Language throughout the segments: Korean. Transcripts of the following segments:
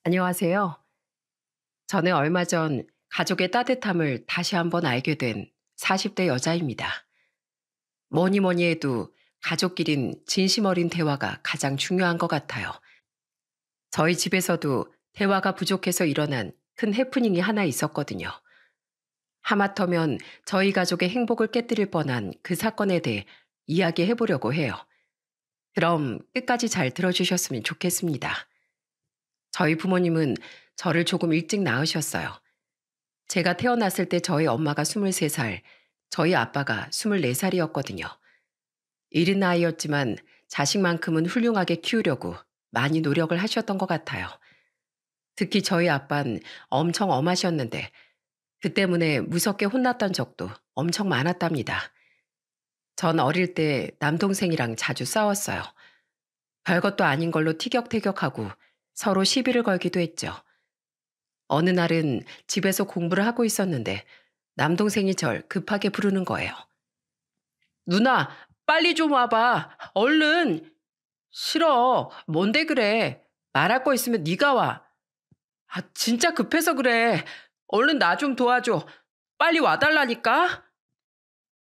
안녕하세요. 저는 얼마 전 가족의 따뜻함을 다시 한번 알게 된 40대 여자입니다. 뭐니 뭐니 해도 가족끼린 진심 어린 대화가 가장 중요한 것 같아요. 저희 집에서도 대화가 부족해서 일어난 큰 해프닝이 하나 있었거든요. 하마터면 저희 가족의 행복을 깨뜨릴 뻔한 그 사건에 대해 이야기해 보려고 해요. 그럼 끝까지 잘 들어주셨으면 좋겠습니다. 저희 부모님은 저를 조금 일찍 낳으셨어요. 제가 태어났을 때 저희 엄마가 23살, 저희 아빠가 24살이었거든요. 이른 나이였지만 자식만큼은 훌륭하게 키우려고 많이 노력을 하셨던 것 같아요. 특히 저희 아빠는 엄청 엄하셨는데 그 때문에 무섭게 혼났던 적도 엄청 많았답니다. 전 어릴 때 남동생이랑 자주 싸웠어요. 별것도 아닌 걸로 티격태격하고 서로 시비를 걸기도 했죠. 어느 날은 집에서 공부를 하고 있었는데 남동생이 절 급하게 부르는 거예요. 누나, 빨리 좀 와봐. 얼른. 싫어. 뭔데 그래. 말할 거 있으면 네가 와. 아, 진짜 급해서 그래. 얼른 나 좀 도와줘. 빨리 와달라니까.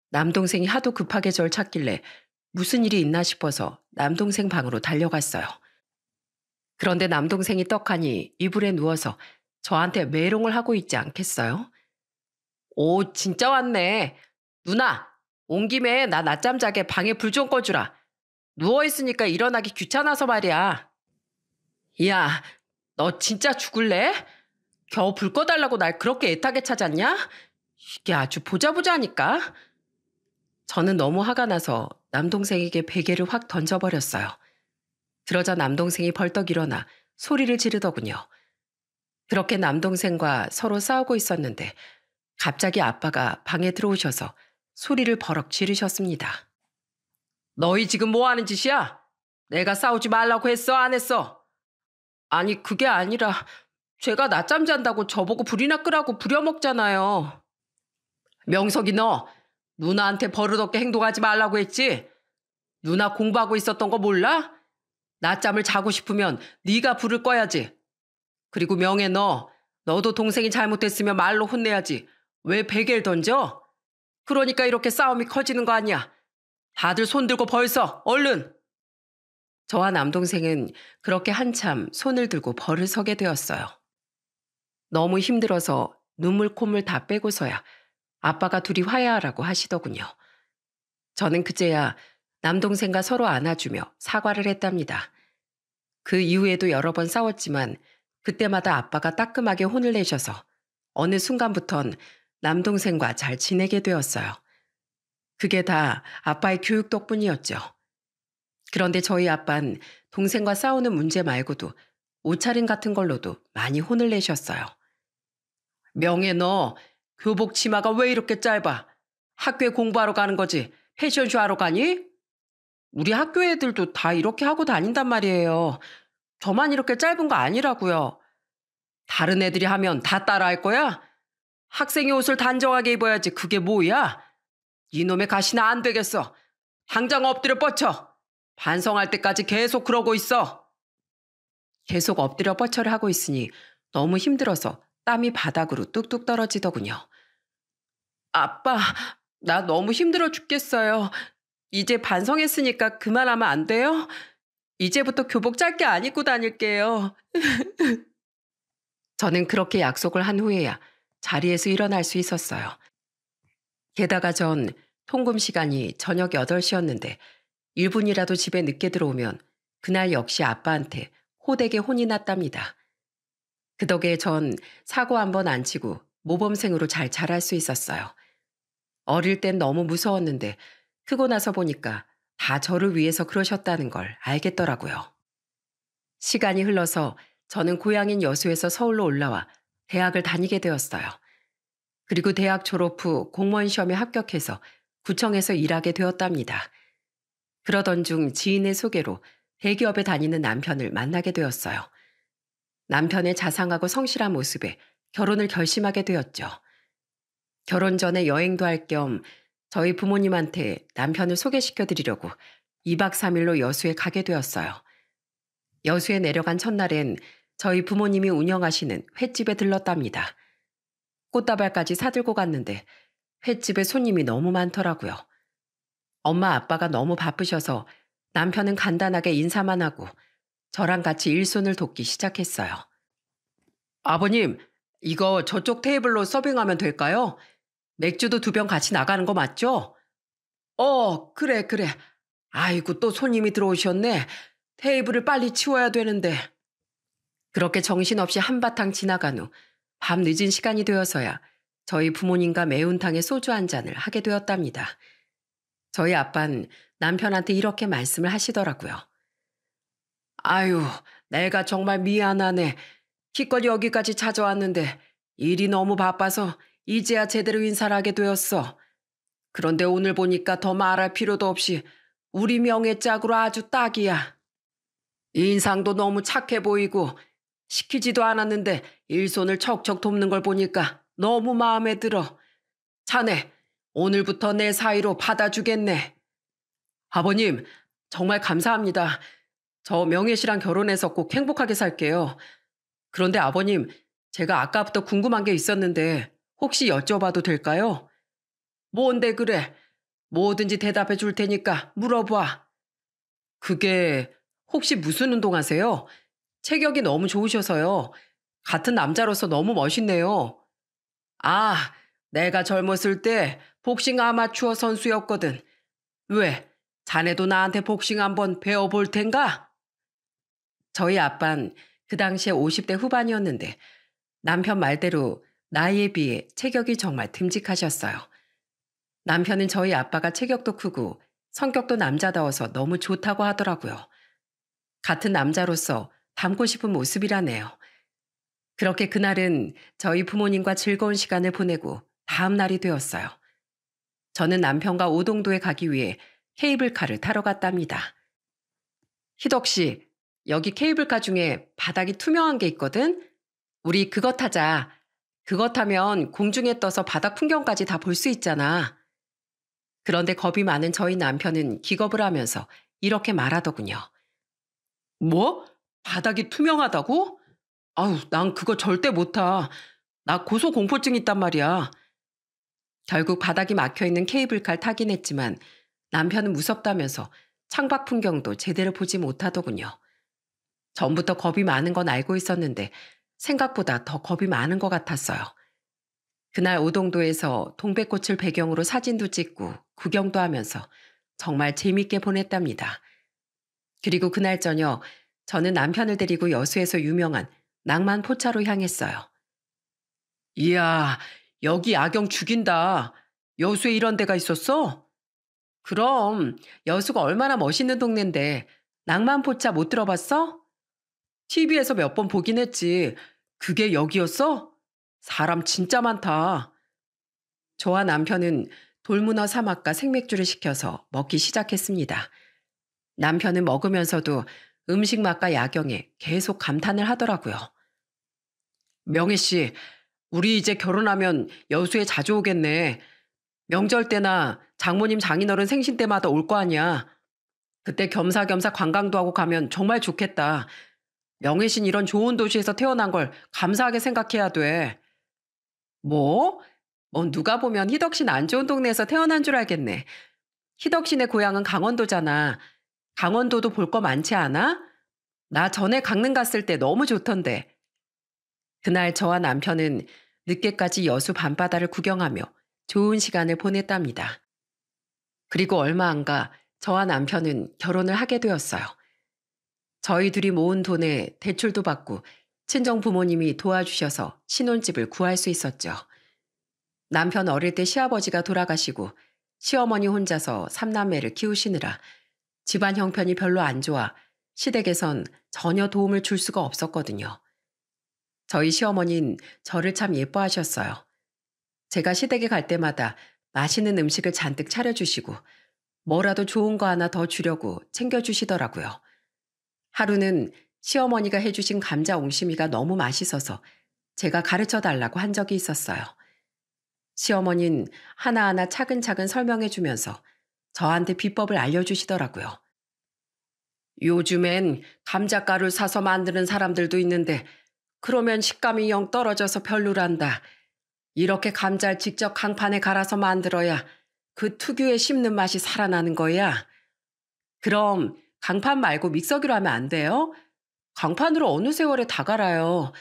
남동생이 하도 급하게 절 찾길래 무슨 일이 있나 싶어서 남동생 방으로 달려갔어요. 그런데 남동생이 떡하니 이불에 누워서 저한테 메롱을 하고 있지 않겠어요? 오, 진짜 왔네. 누나, 온 김에 나 낮잠 자게 방에 불 좀 꺼주라. 누워있으니까 일어나기 귀찮아서 말이야. 야, 너 진짜 죽을래? 겨우 불 꺼달라고 날 그렇게 애타게 찾았냐? 이게 아주 보자보자하니까. 저는 너무 화가 나서 남동생에게 베개를 확 던져버렸어요. 그러자 남동생이 벌떡 일어나 소리를 지르더군요. 그렇게 남동생과 서로 싸우고 있었는데 갑자기 아빠가 방에 들어오셔서 소리를 버럭 지르셨습니다. 너희 지금 뭐 하는 짓이야? 내가 싸우지 말라고 했어, 안 했어? 아니, 그게 아니라 제가 낮잠 잔다고 저보고 불이나 끄라고 부려먹잖아요. 명석이 너 누나한테 버릇없게 행동하지 말라고 했지? 누나 공부하고 있었던 거 몰라? 낮잠을 자고 싶으면 네가 불을 꺼야지. 그리고 명예 너도 동생이 잘못했으면 말로 혼내야지. 왜 베개를 던져? 그러니까 이렇게 싸움이 커지는 거 아니야. 다들 손 들고 벌써 얼른. 저와 남동생은 그렇게 한참 손을 들고 벌을 서게 되었어요. 너무 힘들어서 눈물 콧물 다 빼고서야 아빠가 둘이 화해하라고 하시더군요. 저는 그제야 남동생과 서로 안아주며 사과를 했답니다. 그 이후에도 여러 번 싸웠지만 그때마다 아빠가 따끔하게 혼을 내셔서 어느 순간부턴 남동생과 잘 지내게 되었어요. 그게 다 아빠의 교육 덕분이었죠. 그런데 저희 아빠는 동생과 싸우는 문제 말고도 옷차림 같은 걸로도 많이 혼을 내셨어요. 명예 너 교복 치마가 왜 이렇게 짧아? 학교에 공부하러 가는 거지 패션쇼 하러 가니? 우리 학교 애들도 다 이렇게 하고 다닌단 말이에요. 저만 이렇게 짧은 거 아니라고요. 다른 애들이 하면 다 따라할 거야? 학생의 옷을 단정하게 입어야지 그게 뭐야? 이놈의 가시나 안 되겠어. 당장 엎드려 뻗쳐. 반성할 때까지 계속 그러고 있어. 계속 엎드려 뻗쳐를 하고 있으니 너무 힘들어서 땀이 바닥으로 뚝뚝 떨어지더군요. 아빠, 나 너무 힘들어 죽겠어요. 이제 반성했으니까 그만하면 안 돼요? 이제부터 교복 짧게 안 입고 다닐게요. 저는 그렇게 약속을 한 후에야 자리에서 일어날 수 있었어요. 게다가 전 통금 시간이 저녁 8시였는데 1분이라도 집에 늦게 들어오면 그날 역시 아빠한테 호되게 혼이 났답니다. 그 덕에 전 사고 한 번 안 치고 모범생으로 잘 자랄 수 있었어요. 어릴 땐 너무 무서웠는데 크고 나서 보니까 다 저를 위해서 그러셨다는 걸 알겠더라고요. 시간이 흘러서 저는 고향인 여수에서 서울로 올라와 대학을 다니게 되었어요. 그리고 대학 졸업 후 공무원 시험에 합격해서 구청에서 일하게 되었답니다. 그러던 중 지인의 소개로 대기업에 다니는 남편을 만나게 되었어요. 남편의 자상하고 성실한 모습에 결혼을 결심하게 되었죠. 결혼 전에 여행도 할 겸 저희 부모님한테 남편을 소개시켜 드리려고 2박 3일로 여수에 가게 되었어요. 여수에 내려간 첫날엔 저희 부모님이 운영하시는 횟집에 들렀답니다. 꽃다발까지 사들고 갔는데 횟집에 손님이 너무 많더라고요. 엄마 아빠가 너무 바쁘셔서 남편은 간단하게 인사만 하고 저랑 같이 일손을 돕기 시작했어요. 아버님, 이거 저쪽 테이블로 서빙하면 될까요? 맥주도 2병 같이 나가는 거 맞죠? 그래, 그래. 아이고, 또 손님이 들어오셨네. 테이블을 빨리 치워야 되는데. 그렇게 정신없이 한바탕 지나간 후 밤 늦은 시간이 되어서야 저희 부모님과 매운탕에 소주 한 잔을 하게 되었답니다. 저희 아빠는 남편한테 이렇게 말씀을 하시더라고요. 아유, 내가 정말 미안하네. 기껏 여기까지 찾아왔는데 일이 너무 바빠서 이제야 제대로 인사를 하게 되었어. 그런데 오늘 보니까 더 말할 필요도 없이 우리 명예 짝으로 아주 딱이야. 인상도 너무 착해 보이고 시키지도 않았는데 일손을 척척 돕는 걸 보니까 너무 마음에 들어. 자네, 오늘부터 내 사위로 받아주겠네. 아버님, 정말 감사합니다. 저 명예 씨랑 결혼해서 꼭 행복하게 살게요. 그런데 아버님, 제가 아까부터 궁금한 게 있었는데 혹시 여쭤봐도 될까요? 뭔데 그래? 뭐든지 대답해 줄 테니까 물어봐. 그게 혹시 무슨 운동하세요? 체격이 너무 좋으셔서요. 같은 남자로서 너무 멋있네요. 아, 내가 젊었을 때 복싱 아마추어 선수였거든. 왜? 자네도 나한테 복싱 한번 배워볼 텐가? 저희 아빤 그 당시에 50대 후반이었는데 남편 말대로 나이에 비해 체격이 정말 듬직하셨어요. 남편은 저희 아빠가 체격도 크고 성격도 남자다워서 너무 좋다고 하더라고요. 같은 남자로서 닮고 싶은 모습이라네요. 그렇게 그날은 저희 부모님과 즐거운 시간을 보내고 다음 날이 되었어요. 저는 남편과 오동도에 가기 위해 케이블카를 타러 갔답니다. 희덕 씨, 여기 케이블카 중에 바닥이 투명한 게 있거든? 우리 그거 타자. 그거 타면 공중에 떠서 바닥 풍경까지 다 볼 수 있잖아. 그런데 겁이 많은 저희 남편은 기겁을 하면서 이렇게 말하더군요. 뭐? 바닥이 투명하다고? 아우, 난 그거 절대 못 타. 나 고소공포증 있단 말이야. 결국 바닥이 막혀있는 케이블카를 타긴 했지만 남편은 무섭다면서 창밖 풍경도 제대로 보지 못하더군요. 전부터 겁이 많은 건 알고 있었는데 생각보다 더 겁이 많은 것 같았어요. 그날 오동도에서 동백꽃을 배경으로 사진도 찍고 구경도 하면서 정말 재밌게 보냈답니다. 그리고 그날 저녁 저는 남편을 데리고 여수에서 유명한 낭만 포차로 향했어요. 이야, 여기 야경 죽인다. 여수에 이런 데가 있었어? 그럼 여수가 얼마나 멋있는 동네인데 낭만 포차 못 들어봤어? TV에서 몇 번 보긴 했지. 그게 여기였어? 사람 진짜 많다. 저와 남편은 돌문어 사막과 생맥주를 시켜서 먹기 시작했습니다. 남편은 먹으면서도 음식 맛과 야경에 계속 감탄을 하더라고요. 명혜 씨, 우리 이제 결혼하면 여수에 자주 오겠네. 명절 때나 장모님 장인어른 생신 때마다 올 거 아니야. 그때 겸사겸사 관광도 하고 가면 정말 좋겠다. 명혜 씨는 이런 좋은 도시에서 태어난 걸 감사하게 생각해야 돼. 뭐? 누가 보면 희덕 씨는 안 좋은 동네에서 태어난 줄 알겠네. 희덕 씨네 고향은 강원도잖아. 강원도도 볼 거 많지 않아? 나 전에 강릉 갔을 때 너무 좋던데. 그날 저와 남편은 늦게까지 여수 밤바다를 구경하며 좋은 시간을 보냈답니다. 그리고 얼마 안 가 저와 남편은 결혼을 하게 되었어요. 저희 둘이 모은 돈에 대출도 받고 친정 부모님이 도와주셔서 신혼집을 구할 수 있었죠. 남편 어릴 때 시아버지가 돌아가시고 시어머니 혼자서 3남매를 키우시느라 집안 형편이 별로 안 좋아 시댁에선 전혀 도움을 줄 수가 없었거든요. 저희 시어머니는 저를 참 예뻐하셨어요. 제가 시댁에 갈 때마다 맛있는 음식을 잔뜩 차려주시고 뭐라도 좋은 거 하나 더 주려고 챙겨주시더라고요. 하루는 시어머니가 해주신 감자 옹심이가 너무 맛있어서 제가 가르쳐 달라고 한 적이 있었어요. 시어머니는 하나하나 차근차근 설명해 주면서 저한테 비법을 알려주시더라고요. 요즘엔 감자가루를 사서 만드는 사람들도 있는데 그러면 식감이 영 떨어져서 별로란다. 이렇게 감자를 직접 강판에 갈아서 만들어야 그 특유의 씹는 맛이 살아나는 거야. 그럼 강판 말고 믹서기로 하면 안 돼요? 강판으로 어느 세월에 다 갈아요.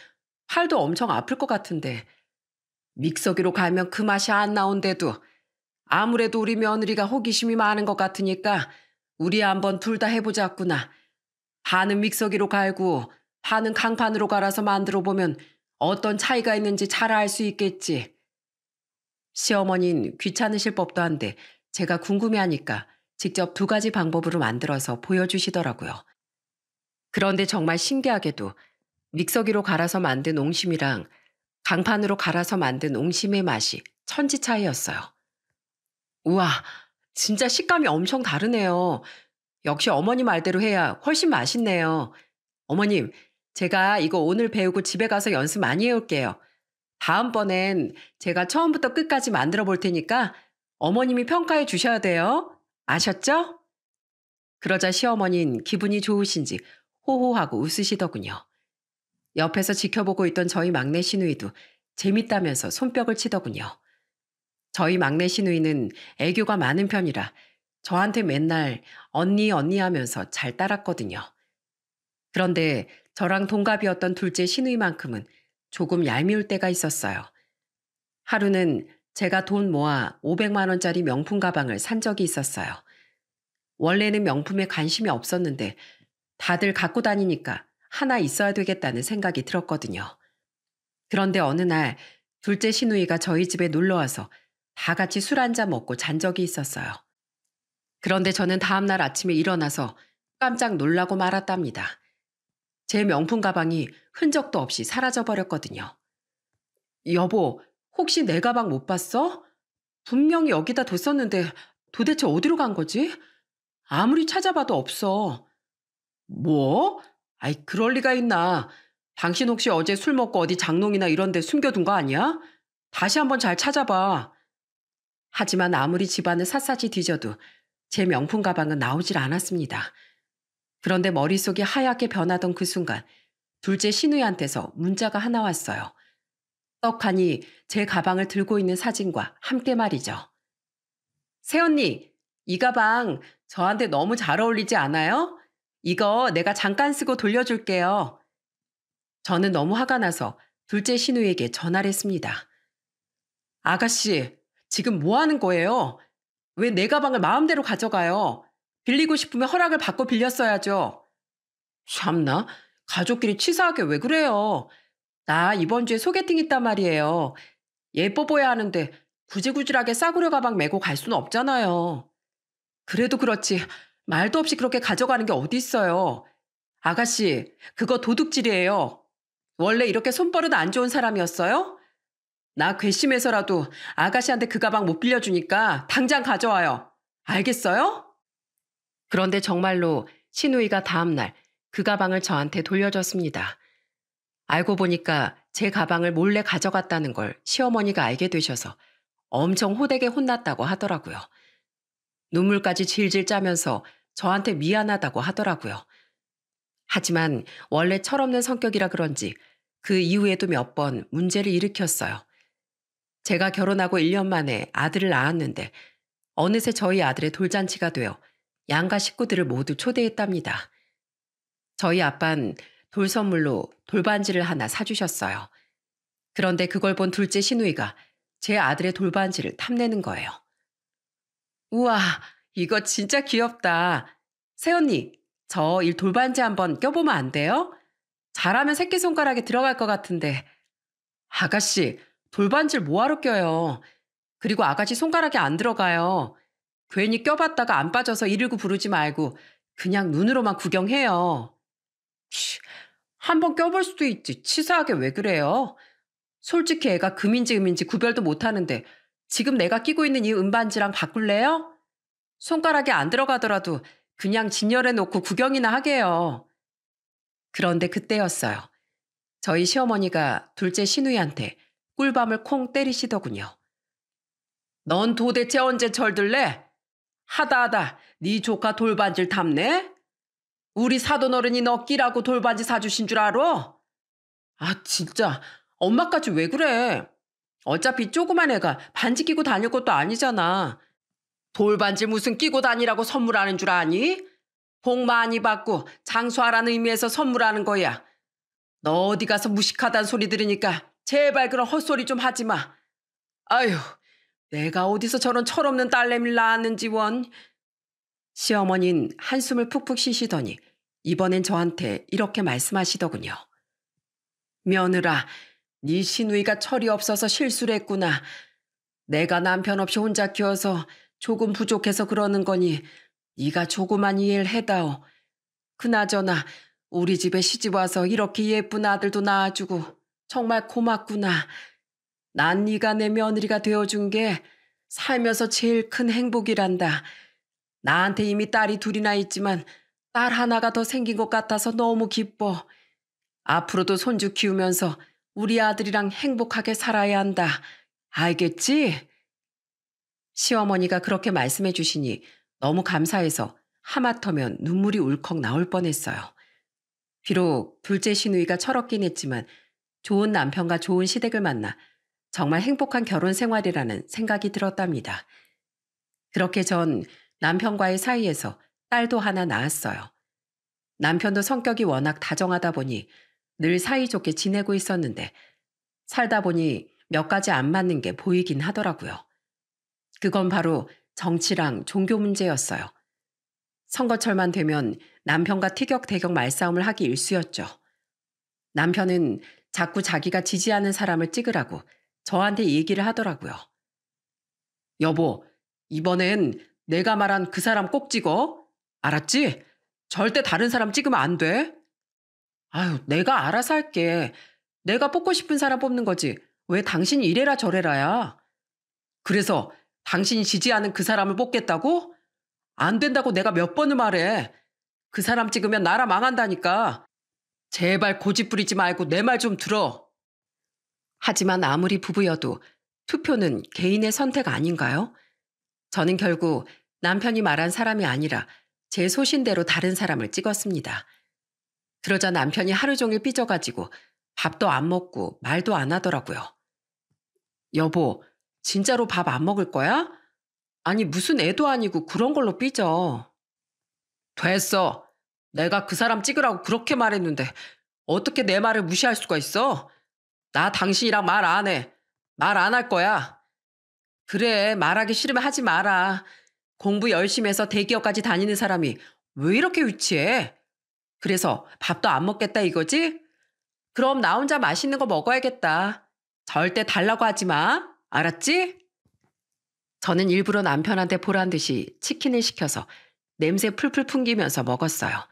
팔도 엄청 아플 것 같은데. 믹서기로 갈면 그 맛이 안 나온대도 아무래도 우리 며느리가 호기심이 많은 것 같으니까 우리 한번 둘 다 해보자꾸나. 반은 믹서기로 갈고 반은 강판으로 갈아서 만들어 보면 어떤 차이가 있는지 잘 알 수 있겠지. 시어머니는 귀찮으실 법도 한데 제가 궁금해하니까 직접 두 가지 방법으로 만들어서 보여주시더라고요. 그런데 정말 신기하게도 믹서기로 갈아서 만든 옹심이랑 강판으로 갈아서 만든 옹심의 맛이 천지 차이였어요. 우와, 진짜 식감이 엄청 다르네요. 역시 어머니 말대로 해야 훨씬 맛있네요. 어머님, 제가 이거 오늘 배우고 집에 가서 연습 많이 해올게요. 다음번엔 제가 처음부터 끝까지 만들어 볼 테니까 어머님이 평가해 주셔야 돼요. 아셨죠? 그러자 시어머니는 기분이 좋으신지 호호하고 웃으시더군요. 옆에서 지켜보고 있던 저희 막내 시누이도 재밌다면서 손뼉을 치더군요. 저희 막내 시누이는 애교가 많은 편이라 저한테 맨날 언니 언니 하면서 잘 따랐거든요. 그런데 저랑 동갑이었던 둘째 시누이만큼은 조금 얄미울 때가 있었어요. 하루는 제가 돈 모아 500만 원짜리 명품 가방을 산 적이 있었어요. 원래는 명품에 관심이 없었는데 다들 갖고 다니니까 하나 있어야 되겠다는 생각이 들었거든요. 그런데 어느 날 둘째 시누이가 저희 집에 놀러와서 다 같이 술 한잔 먹고 잔 적이 있었어요. 그런데 저는 다음날 아침에 일어나서 깜짝 놀라고 말았답니다. 제 명품 가방이 흔적도 없이 사라져 버렸거든요. 여보, 혹시 내 가방 못 봤어? 분명히 여기다 뒀었는데 도대체 어디로 간 거지? 아무리 찾아봐도 없어. 뭐? 아이, 그럴 리가 있나. 당신 혹시 어제 술 먹고 어디 장롱이나 이런 데 숨겨둔 거 아니야? 다시 한번 잘 찾아봐. 하지만 아무리 집안을 샅샅이 뒤져도 제 명품 가방은 나오질 않았습니다. 그런데 머릿속이 하얗게 변하던 그 순간 둘째 시누이한테서 문자가 하나 왔어요. 떡하니 제 가방을 들고 있는 사진과 함께 말이죠. 새언니, 이 가방 저한테 너무 잘 어울리지 않아요? 이거 내가 잠깐 쓰고 돌려줄게요. 저는 너무 화가 나서 둘째 시누이에게 전화를 했습니다. 아가씨, 지금 뭐 하는 거예요? 왜 내 가방을 마음대로 가져가요? 빌리고 싶으면 허락을 받고 빌렸어야죠. 참나, 가족끼리 치사하게 왜 그래요? 나 이번 주에 소개팅 있단 말이에요. 예뻐 보여야 하는데 구질구질하게 싸구려 가방 메고 갈 수는 없잖아요. 그래도 그렇지 말도 없이 그렇게 가져가는 게 어디 있어요. 아가씨, 그거 도둑질이에요. 원래 이렇게 손버릇 안 좋은 사람이었어요? 나 괘씸해서라도 아가씨한테 그 가방 못 빌려주니까 당장 가져와요. 알겠어요? 그런데 정말로 시누이가 다음날 그 가방을 저한테 돌려줬습니다. 알고 보니까 제 가방을 몰래 가져갔다는 걸 시어머니가 알게 되셔서 엄청 호되게 혼났다고 하더라고요. 눈물까지 질질 짜면서 저한테 미안하다고 하더라고요. 하지만 원래 철없는 성격이라 그런지 그 이후에도 몇 번 문제를 일으켰어요. 제가 결혼하고 1년 만에 아들을 낳았는데 어느새 저희 아들의 돌잔치가 되어 양가 식구들을 모두 초대했답니다. 저희 아빤 돌 선물로 돌반지를 하나 사주셨어요. 그런데 그걸 본 둘째 시누이가 제 아들의 돌반지를 탐내는 거예요. 우와, 이거 진짜 귀엽다. 새언니, 저 이 돌반지 한번 껴보면 안 돼요? 잘하면 새끼손가락에 들어갈 것 같은데. 아가씨, 돌반지를 뭐하러 껴요? 그리고 아가씨 손가락에 안 들어가요. 괜히 껴봤다가 안 빠져서 이르고 부르지 말고 그냥 눈으로만 구경해요. 치, 한번 껴볼 수도 있지. 치사하게 왜 그래요? 솔직히 애가 금인지 음인지 구별도 못하는데 지금 내가 끼고 있는 이 은반지랑 바꿀래요? 손가락에 안 들어가더라도 그냥 진열해 놓고 구경이나 하게요. 그런데 그때였어요. 저희 시어머니가 둘째 시누이한테 꿀밤을 콩 때리시더군요. 넌 도대체 언제 철들래? 하다하다 네 조카 돌반지를 탐내? 우리 사돈어른이 너 끼라고 돌반지 사주신 줄 알아? 아, 진짜. 엄마까지 왜 그래? 어차피 조그만 애가 반지 끼고 다닐 것도 아니잖아. 돌반지 무슨 끼고 다니라고 선물하는 줄 아니? 복 많이 받고 장수하라는 의미에서 선물하는 거야. 너 어디 가서 무식하다는 소리 들으니까 제발 그런 헛소리 좀 하지 마. 아휴, 내가 어디서 저런 철없는 딸내미를 낳았는지 원. 시어머니는 한숨을 푹푹 쉬시더니 이번엔 저한테 이렇게 말씀하시더군요. 며느라, 네 시누이가 철이 없어서 실수를 했구나. 내가 남편 없이 혼자 키워서 조금 부족해서 그러는 거니 네가 조그만 이해를 해다오. 그나저나 우리 집에 시집와서 이렇게 예쁜 아들도 낳아주고 정말 고맙구나. 난 네가 내 며느리가 되어준 게 살면서 제일 큰 행복이란다. 나한테 이미 딸이 둘이나 있지만 딸 하나가 더 생긴 것 같아서 너무 기뻐. 앞으로도 손주 키우면서 우리 아들이랑 행복하게 살아야 한다. 알겠지? 시어머니가 그렇게 말씀해 주시니 너무 감사해서 하마터면 눈물이 울컥 나올 뻔했어요. 비록 둘째 시누이가 철없긴 했지만 좋은 남편과 좋은 시댁을 만나 정말 행복한 결혼 생활이라는 생각이 들었답니다. 그렇게 전 남편과의 사이에서 딸도 하나 낳았어요. 남편도 성격이 워낙 다정하다 보니 늘 사이좋게 지내고 있었는데 살다 보니 몇 가지 안 맞는 게 보이긴 하더라고요. 그건 바로 정치랑 종교 문제였어요. 선거철만 되면 남편과 티격태격 말싸움을 하기 일쑤였죠. 남편은 자꾸 자기가 지지하는 사람을 찍으라고 저한테 얘기를 하더라고요. 여보, 이번엔 내가 말한 그 사람 꼭 찍어. 알았지? 절대 다른 사람 찍으면 안 돼. 아유, 내가 알아서 할게. 내가 뽑고 싶은 사람 뽑는 거지. 왜 당신이 이래라 저래라야. 그래서 당신이 지지하는 그 사람을 뽑겠다고? 안 된다고 내가 몇 번을 말해. 그 사람 찍으면 나라 망한다니까. 제발 고집 부리지 말고 내 말 좀 들어. 하지만 아무리 부부여도 투표는 개인의 선택 아닌가요? 저는 결국 남편이 말한 사람이 아니라 제 소신대로 다른 사람을 찍었습니다. 그러자 남편이 하루 종일 삐져가지고 밥도 안 먹고 말도 안 하더라고요. 여보, 진짜로 밥 안 먹을 거야? 아니 무슨 애도 아니고 그런 걸로 삐져. 됐어. 내가 그 사람 찍으라고 그렇게 말했는데 어떻게 내 말을 무시할 수가 있어? 나 당신이랑 말 안 해. 말 안 할 거야. 그래, 말하기 싫으면 하지 마라. 공부 열심히 해서 대기업까지 다니는 사람이 왜 이렇게 유치해? 그래서 밥도 안 먹겠다 이거지? 그럼 나 혼자 맛있는 거 먹어야겠다. 절대 달라고 하지 마. 알았지? 저는 일부러 남편한테 보란 듯이 치킨을 시켜서 냄새 풀풀 풍기면서 먹었어요.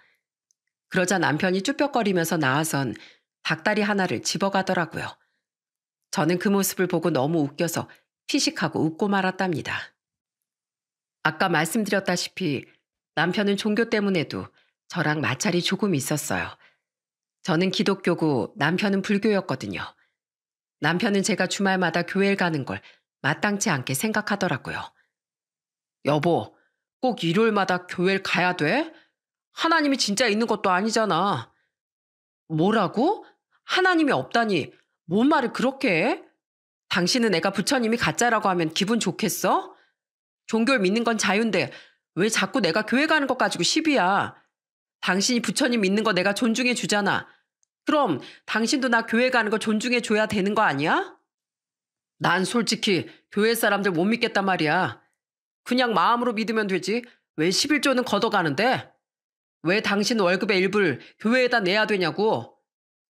그러자 남편이 쭈뼛거리면서 나와선 닭다리 하나를 집어가더라고요. 저는 그 모습을 보고 너무 웃겨서 피식하고 웃고 말았답니다. 아까 말씀드렸다시피 남편은 종교 때문에도 저랑 마찰이 조금 있었어요. 저는 기독교고 남편은 불교였거든요. 남편은 제가 주말마다 교회를 가는 걸 마땅치 않게 생각하더라고요. 여보, 꼭 일요일마다 교회를 가야 돼? 하나님이 진짜 있는 것도 아니잖아. 뭐라고? 하나님이 없다니 뭔 말을 그렇게 해? 당신은 내가 부처님이 가짜라고 하면 기분 좋겠어? 종교를 믿는 건 자유인데 왜 자꾸 내가 교회 가는 것 가지고 시비야? 당신이 부처님 믿는 거 내가 존중해 주잖아. 그럼 당신도 나 교회 가는 거 존중해 줘야 되는 거 아니야? 난 솔직히 교회 사람들 못 믿겠단 말이야. 그냥 마음으로 믿으면 되지. 왜 11조는 걷어가는데? 왜 당신 월급의 일부를 교회에다 내야 되냐고.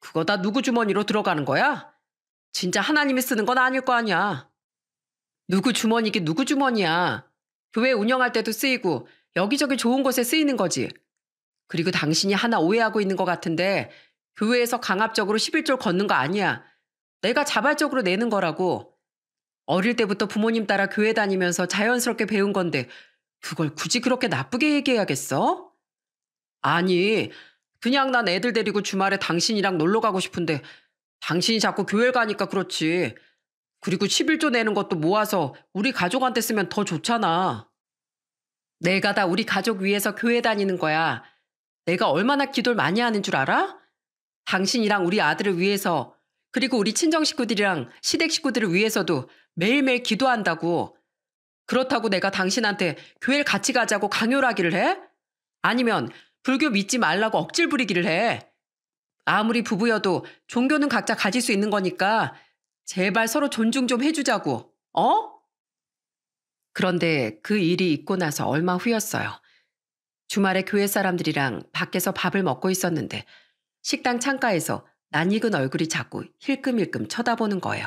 그거 다 누구 주머니로 들어가는 거야? 진짜 하나님이 쓰는 건 아닐 거 아니야. 누구 주머니긴 누구 주머니야. 교회 운영할 때도 쓰이고 여기저기 좋은 곳에 쓰이는 거지. 그리고 당신이 하나 오해하고 있는 것 같은데 교회에서 강압적으로 11조를 걷는 거 아니야. 내가 자발적으로 내는 거라고. 어릴 때부터 부모님 따라 교회 다니면서 자연스럽게 배운 건데 그걸 굳이 그렇게 나쁘게 얘기해야겠어? 아니, 그냥 난 애들 데리고 주말에 당신이랑 놀러 가고 싶은데 당신이 자꾸 교회를 가니까 그렇지. 그리고 11조 내는 것도 모아서 우리 가족한테 쓰면 더 좋잖아. 내가 다 우리 가족 위해서 교회 다니는 거야. 내가 얼마나 기도를 많이 하는 줄 알아? 당신이랑 우리 아들을 위해서, 그리고 우리 친정 식구들이랑 시댁 식구들을 위해서도 매일매일 기도한다고. 그렇다고 내가 당신한테 교회를 같이 가자고 강요를 하기를 해? 아니면 불교 믿지 말라고 억질 부리기를 해? 아무리 부부여도 종교는 각자 가질 수 있는 거니까 제발 서로 존중 좀 해주자고. 어? 그런데 그 일이 있고 나서 얼마 후였어요. 주말에 교회 사람들이랑 밖에서 밥을 먹고 있었는데 식당 창가에서 낯익은 얼굴이 자꾸 힐끔힐끔 쳐다보는 거예요.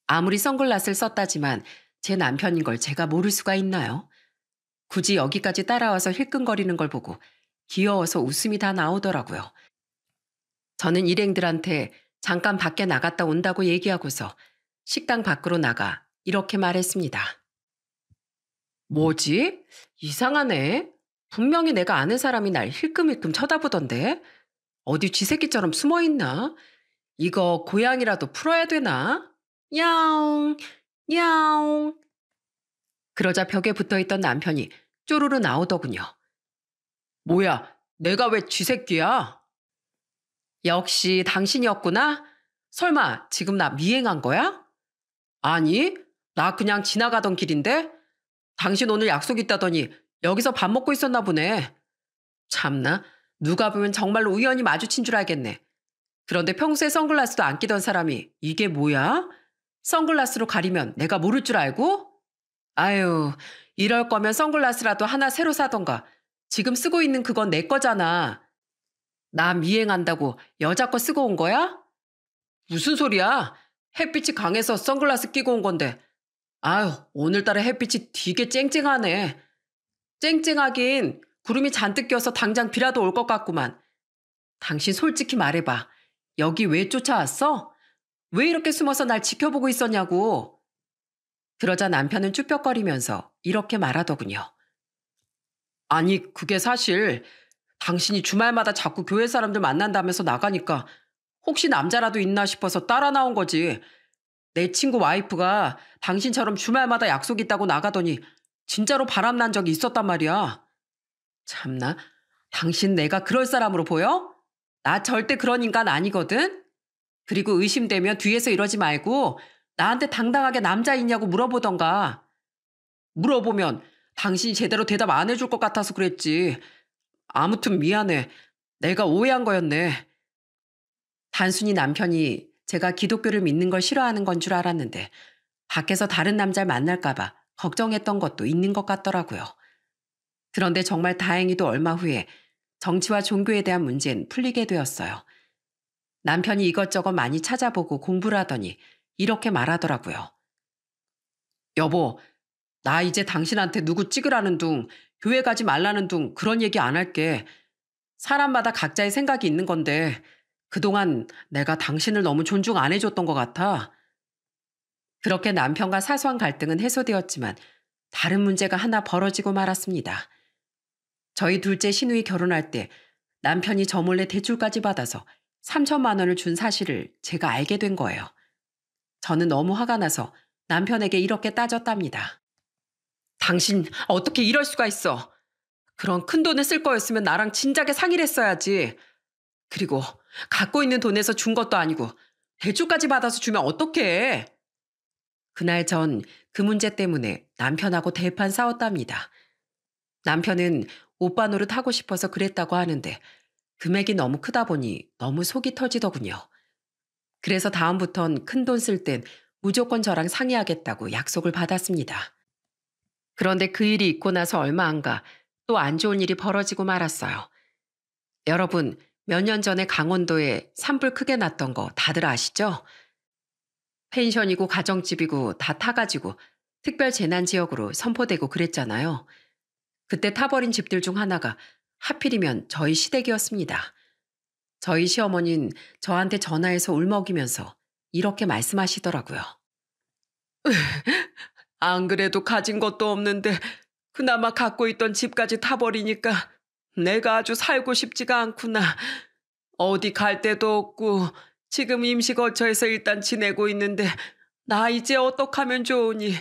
아무리 선글라스를 썼다지만 제 남편인 걸 제가 모를 수가 있나요? 굳이 여기까지 따라와서 힐끔거리는 걸 보고 귀여워서 웃음이 다 나오더라고요. 저는 일행들한테 잠깐 밖에 나갔다 온다고 얘기하고서 식당 밖으로 나가 이렇게 말했습니다. 뭐지? 이상하네. 분명히 내가 아는 사람이 날 힐끔힐끔 쳐다보던데. 어디 쥐새끼처럼 숨어있나? 이거 고양이라도 풀어야 되나? 야옹, 야옹. 그러자 벽에 붙어있던 남편이 쪼르르 나오더군요. 뭐야, 내가 왜 쥐새끼야? 역시 당신이었구나? 설마 지금 나 미행한 거야? 아니, 나 그냥 지나가던 길인데? 당신 오늘 약속 있다더니 여기서 밥 먹고 있었나 보네. 참나, 누가 보면 정말로 우연히 마주친 줄 알겠네. 그런데 평소에 선글라스도 안 끼던 사람이 이게 뭐야? 선글라스로 가리면 내가 모를 줄 알고? 아유, 이럴 거면 선글라스라도 하나 새로 사던가. 지금 쓰고 있는 그건 내 거잖아. 나 미행한다고 여자 거 쓰고 온 거야? 무슨 소리야? 햇빛이 강해서 선글라스 끼고 온 건데. 아유, 오늘따라 햇빛이 되게 쨍쨍하네. 쨍쨍하긴 구름이 잔뜩 껴서 당장 비라도 올 것 같구만. 당신 솔직히 말해봐. 여기 왜 쫓아왔어? 왜 이렇게 숨어서 날 지켜보고 있었냐고. 그러자 남편은 쭈뼛거리면서 이렇게 말하더군요. 아니, 그게 사실 당신이 주말마다 자꾸 교회 사람들 만난다면서 나가니까 혹시 남자라도 있나 싶어서 따라 나온 거지. 내 친구 와이프가 당신처럼 주말마다 약속 있다고 나가더니 진짜로 바람난 적이 있었단 말이야. 참나, 당신 내가 그럴 사람으로 보여? 나 절대 그런 인간 아니거든? 그리고 의심되면 뒤에서 이러지 말고 나한테 당당하게 남자 있냐고 물어보던가. 물어보면 당신이 제대로 대답 안 해줄 것 같아서 그랬지. 아무튼 미안해. 내가 오해한 거였네. 단순히 남편이 제가 기독교를 믿는 걸 싫어하는 건 줄 알았는데 밖에서 다른 남자를 만날까 봐 걱정했던 것도 있는 것 같더라고요. 그런데 정말 다행히도 얼마 후에 정치와 종교에 대한 문제는 풀리게 되었어요. 남편이 이것저것 많이 찾아보고 공부를 하더니 이렇게 말하더라고요. 여보, 나 이제 당신한테 누구 찍으라는 둥, 교회 가지 말라는 둥 그런 얘기 안 할게. 사람마다 각자의 생각이 있는 건데 그동안 내가 당신을 너무 존중 안 해줬던 것 같아. 그렇게 남편과 사소한 갈등은 해소되었지만 다른 문제가 하나 벌어지고 말았습니다. 저희 둘째 시누이 결혼할 때 남편이 저 몰래 대출까지 받아서 3천만 원을 준 사실을 제가 알게 된 거예요. 저는 너무 화가 나서 남편에게 이렇게 따졌답니다. 당신 어떻게 이럴 수가 있어? 그런 큰 돈을 쓸 거였으면 나랑 진작에 상의를 했어야지. 그리고 갖고 있는 돈에서 준 것도 아니고 대출까지 받아서 주면 어떡해? 그날 전 그 문제 때문에 남편하고 대판 싸웠답니다. 남편은 오빠 노릇 하고 싶어서 그랬다고 하는데 금액이 너무 크다 보니 너무 속이 터지더군요. 그래서 다음부턴 큰 돈 쓸 땐 무조건 저랑 상의하겠다고 약속을 받았습니다. 그런데 그 일이 있고 나서 얼마 안 가 또 안 좋은 일이 벌어지고 말았어요. 여러분, 몇 년 전에 강원도에 산불 크게 났던 거 다들 아시죠? 펜션이고 가정집이고 다 타가지고 특별 재난지역으로 선포되고 그랬잖아요. 그때 타버린 집들 중 하나가 하필이면 저희 시댁이었습니다. 저희 시어머니는 저한테 전화해서 울먹이면서 이렇게 말씀하시더라고요. 안 그래도 가진 것도 없는데 그나마 갖고 있던 집까지 타버리니까 내가 아주 살고 싶지가 않구나. 어디 갈 데도 없고 지금 임시거처에서 일단 지내고 있는데 나 이제 어떡하면 좋으니.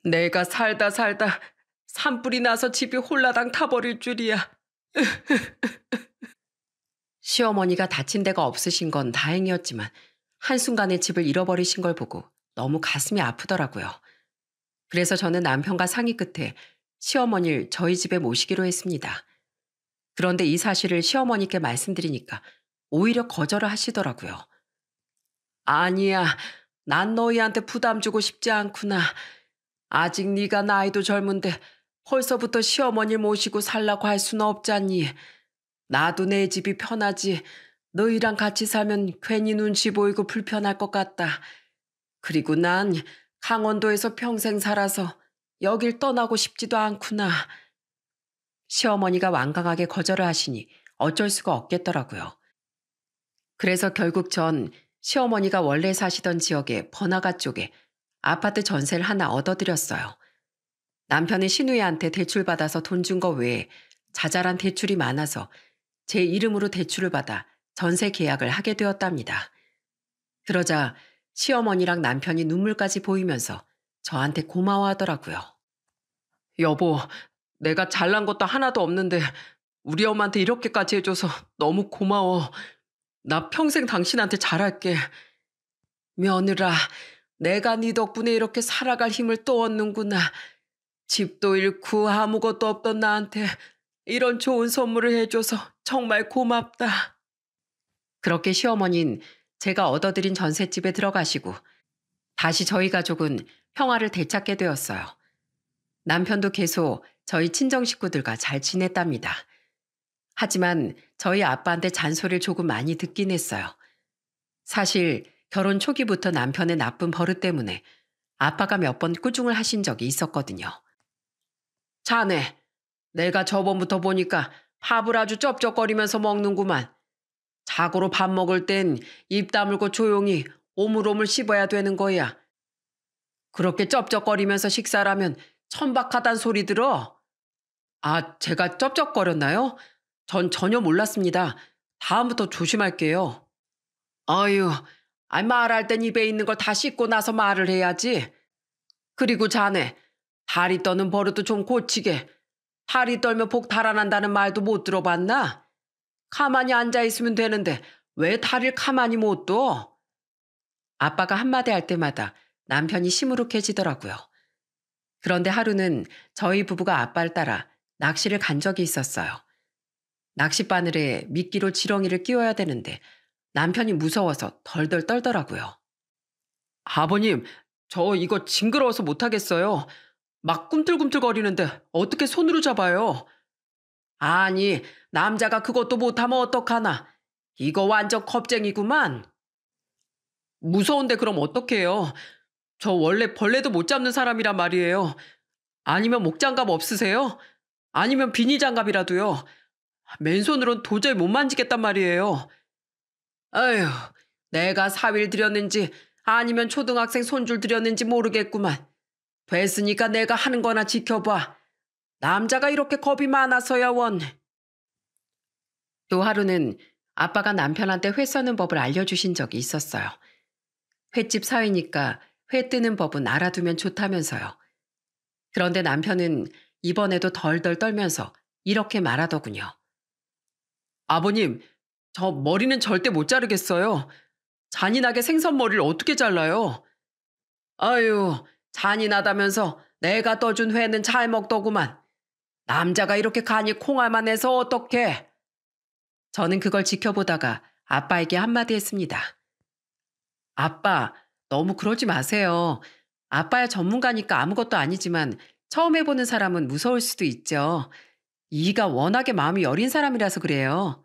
내가 살다 산불이 나서 집이 홀라당 타버릴 줄이야. 시어머니가 다친 데가 없으신 건 다행이었지만 한순간에 집을 잃어버리신 걸 보고 너무 가슴이 아프더라고요. 그래서 저는 남편과 상의 끝에 시어머니를 저희 집에 모시기로 했습니다. 그런데 이 사실을 시어머니께 말씀드리니까 오히려 거절을 하시더라고요. 아니야, 난 너희한테 부담 주고 싶지 않구나. 아직 네가 나이도 젊은데 벌써부터 시어머니를 모시고 살라고 할 수는 없잖니. 나도 내 집이 편하지. 너희랑 같이 살면 괜히 눈치 보이고 불편할 것 같다. 그리고 난 강원도에서 평생 살아서 여길 떠나고 싶지도 않구나. 시어머니가 완강하게 거절을 하시니 어쩔 수가 없겠더라고요. 그래서 결국 전 시어머니가 원래 사시던 지역의 번화가 쪽에 아파트 전세를 하나 얻어드렸어요. 남편은 신우이한테 대출받아서 돈 준 거 외에 자잘한 대출이 많아서 제 이름으로 대출을 받아 전세 계약을 하게 되었답니다. 그러자 시어머니랑 남편이 눈물까지 보이면서 저한테 고마워하더라고요. 여보, 내가 잘난 것도 하나도 없는데 우리 엄마한테 이렇게까지 해줘서 너무 고마워. 나 평생 당신한테 잘할게. 며느라, 내가 네 덕분에 이렇게 살아갈 힘을 또 얻는구나. 집도 잃고 아무것도 없던 나한테 이런 좋은 선물을 해줘서 정말 고맙다. 그렇게 시어머니는 제가 얻어들인 전셋집에 들어가시고 다시 저희 가족은 평화를 되찾게 되었어요. 남편도 계속 저희 친정 식구들과 잘 지냈답니다. 하지만 저희 아빠한테 잔소리를 조금 많이 듣긴 했어요. 사실 결혼 초기부터 남편의 나쁜 버릇 때문에 아빠가 몇 번 꾸중을 하신 적이 있었거든요. 자네, 내가 저번부터 보니까 밥을 아주 쩝쩝거리면서 먹는구만. 자고로 밥 먹을 땐 입 다물고 조용히 오물오물 씹어야 되는 거야. 그렇게 쩝쩝거리면서 식사를 하면 천박하단 소리 들어. 아, 제가 쩝쩝거렸나요? 전 전혀 몰랐습니다. 다음부터 조심할게요. 아유, 말할 땐 입에 있는 걸 다 씹고 나서 말을 해야지. 그리고 자네, 다리 떠는 버릇도 좀 고치게. 다리 떨면 복 달아난다는 말도 못 들어봤나? 가만히 앉아있으면 되는데 왜 다리를 가만히 못 둬? 아빠가 한마디 할 때마다 남편이 시무룩해지더라고요. 그런데 하루는 저희 부부가 아빠를 따라 낚시를 간 적이 있었어요. 낚싯바늘에 미끼로 지렁이를 끼워야 되는데 남편이 무서워서 덜덜 떨더라고요. 아버님, 저 이거 징그러워서 못하겠어요. 막 꿈틀꿈틀거리는데 어떻게 손으로 잡아요? 아니, 남자가 그것도 못하면 어떡하나. 이거 완전 겁쟁이구만. 무서운데 그럼 어떡해요? 저 원래 벌레도 못 잡는 사람이란 말이에요. 아니면 목장갑 없으세요? 아니면 비닐장갑이라도요. 맨손으론 도저히 못 만지겠단 말이에요. 아휴, 내가 사위를 들였는지 아니면 초등학생 손줄 들였는지 모르겠구만. 됐으니까 내가 하는 거나 지켜봐. 남자가 이렇게 겁이 많아서야 원. 또 하루는 아빠가 남편한테 회 써는 법을 알려주신 적이 있었어요. 횟집 사위니까 회 뜨는 법은 알아두면 좋다면서요. 그런데 남편은 이번에도 덜덜 떨면서 이렇게 말하더군요. 아버님, 저 머리는 절대 못 자르겠어요. 잔인하게 생선머리를 어떻게 잘라요? 아유, 잔인하다면서 내가 떠준 회는 잘 먹더구만. 남자가 이렇게 간이 콩알만 해서 어떡해? 저는 그걸 지켜보다가 아빠에게 한마디 했습니다. 아빠, 너무 그러지 마세요. 아빠야 전문가니까 아무것도 아니지만 처음 해보는 사람은 무서울 수도 있죠. 이가 워낙에 마음이 여린 사람이라서 그래요.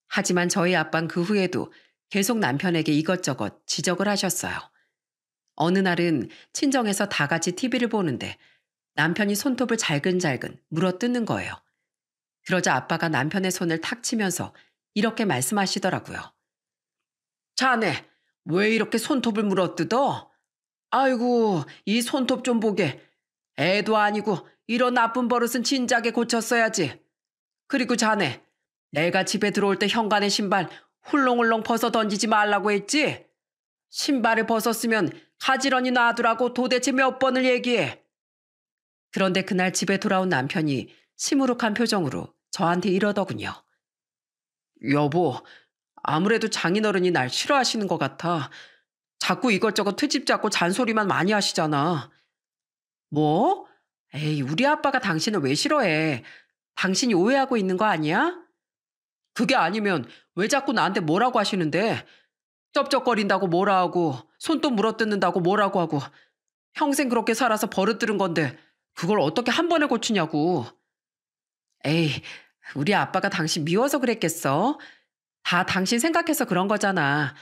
하지만 저희 아빠는 그 후에도 계속 남편에게 이것저것 지적을 하셨어요. 어느 날은 친정에서 다 같이 TV를 보는데 남편이 손톱을 잘근잘근 물어뜯는 거예요. 그러자 아빠가 남편의 손을 탁 치면서 이렇게 말씀하시더라고요. 자네, 왜 이렇게 손톱을 물어뜯어? 아이고, 이 손톱 좀 보게. 애도 아니고 이런 나쁜 버릇은 진작에 고쳤어야지. 그리고 자네, 내가 집에 들어올 때 현관에 신발 훌렁훌렁 벗어 던지지 말라고 했지? 신발을 벗었으면 가지런히 놔두라고 도대체 몇 번을 얘기해. 그런데 그날 집에 돌아온 남편이 시무룩한 표정으로 저한테 이러더군요. 여보, 아무래도 장인어른이 날 싫어하시는 것 같아. 자꾸 이것저것 트집 잡고 잔소리만 많이 하시잖아. 뭐? 에이, 우리 아빠가 당신을 왜 싫어해? 당신이 오해하고 있는 거 아니야? 그게 아니면 왜 자꾸 나한테 뭐라고 하시는데? 쩝쩝거린다고 뭐라 하고, 손톱 물어뜯는다고 뭐라고 하고, 평생 그렇게 살아서 버릇들은 건데, 그걸 어떻게 한 번에 고치냐고. 에이, 우리 아빠가 당신 미워서 그랬겠어? 다 당신 생각해서 그런 거잖아.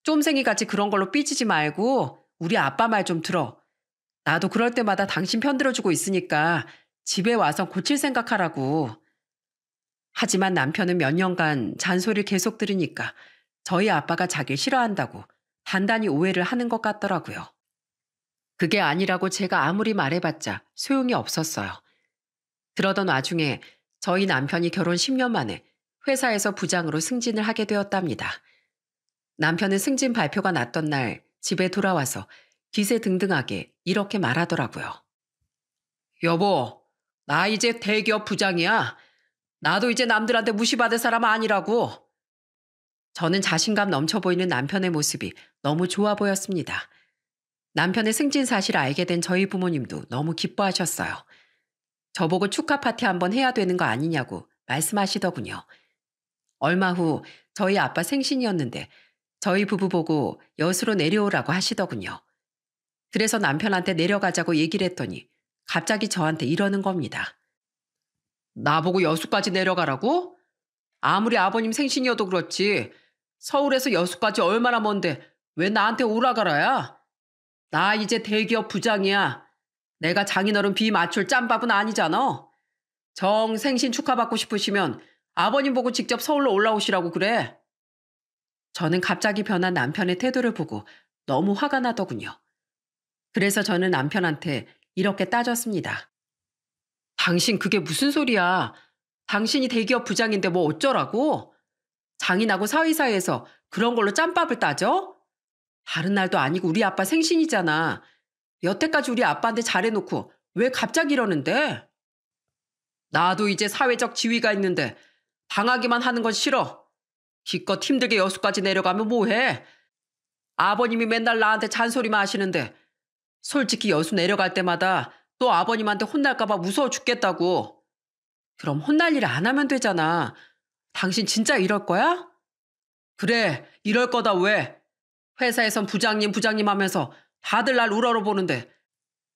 쫌생이 같이 그런 걸로 삐지지 말고, 우리 아빠 말 좀 들어. 나도 그럴 때마다 당신 편 들어주고 있으니까 집에 와서 고칠 생각하라고. 하지만 남편은 몇 년간 잔소리를 계속 들으니까 저희 아빠가 자기를 싫어한다고 단단히 오해를 하는 것 같더라고요. 그게 아니라고 제가 아무리 말해봤자 소용이 없었어요. 그러던 와중에 저희 남편이 결혼 10년 만에 회사에서 부장으로 승진을 하게 되었답니다. 남편은 승진 발표가 났던 날 집에 돌아와서 기세등등하게 이렇게 말하더라고요. 여보, 나 이제 대기업 부장이야. 나도 이제 남들한테 무시받을 사람 아니라고. 저는 자신감 넘쳐 보이는 남편의 모습이 너무 좋아 보였습니다. 남편의 승진 사실을 알게 된 저희 부모님도 너무 기뻐하셨어요. 저보고 축하 파티 한번 해야 되는 거 아니냐고 말씀하시더군요. 얼마 후 저희 아빠 생신이었는데 저희 부부 보고 여수로 내려오라고 하시더군요. 그래서 남편한테 내려가자고 얘기를 했더니 갑자기 저한테 이러는 겁니다. 나보고 여수까지 내려가라고? 아무리 아버님 생신이어도 그렇지. 서울에서 여수까지 얼마나 먼데 왜 나한테 오라가라야? 나 이제 대기업 부장이야. 내가 장인어른 비 맞출 짬밥은 아니잖아. 정 생신 축하받고 싶으시면 아버님 보고 직접 서울로 올라오시라고 그래. 저는 갑자기 변한 남편의 태도를 보고 너무 화가 나더군요. 그래서 저는 남편한테 이렇게 따졌습니다. 당신 그게 무슨 소리야? 당신이 대기업 부장인데 뭐 어쩌라고? 장인하고 사위사이에서 그런 걸로 짬밥을 따져? 다른 날도 아니고 우리 아빠 생신이잖아. 여태까지 우리 아빠한테 잘해놓고 왜 갑자기 이러는데? 나도 이제 사회적 지위가 있는데 당하기만 하는 건 싫어. 기껏 힘들게 여수까지 내려가면 뭐해? 아버님이 맨날 나한테 잔소리만 하시는데 솔직히 여수 내려갈 때마다 또 아버님한테 혼날까봐 무서워 죽겠다고. 그럼 혼날 일 안 하면 되잖아. 당신 진짜 이럴 거야? 그래, 이럴 거다 왜? 회사에선 부장님 부장님 하면서 다들 날 우러러보는데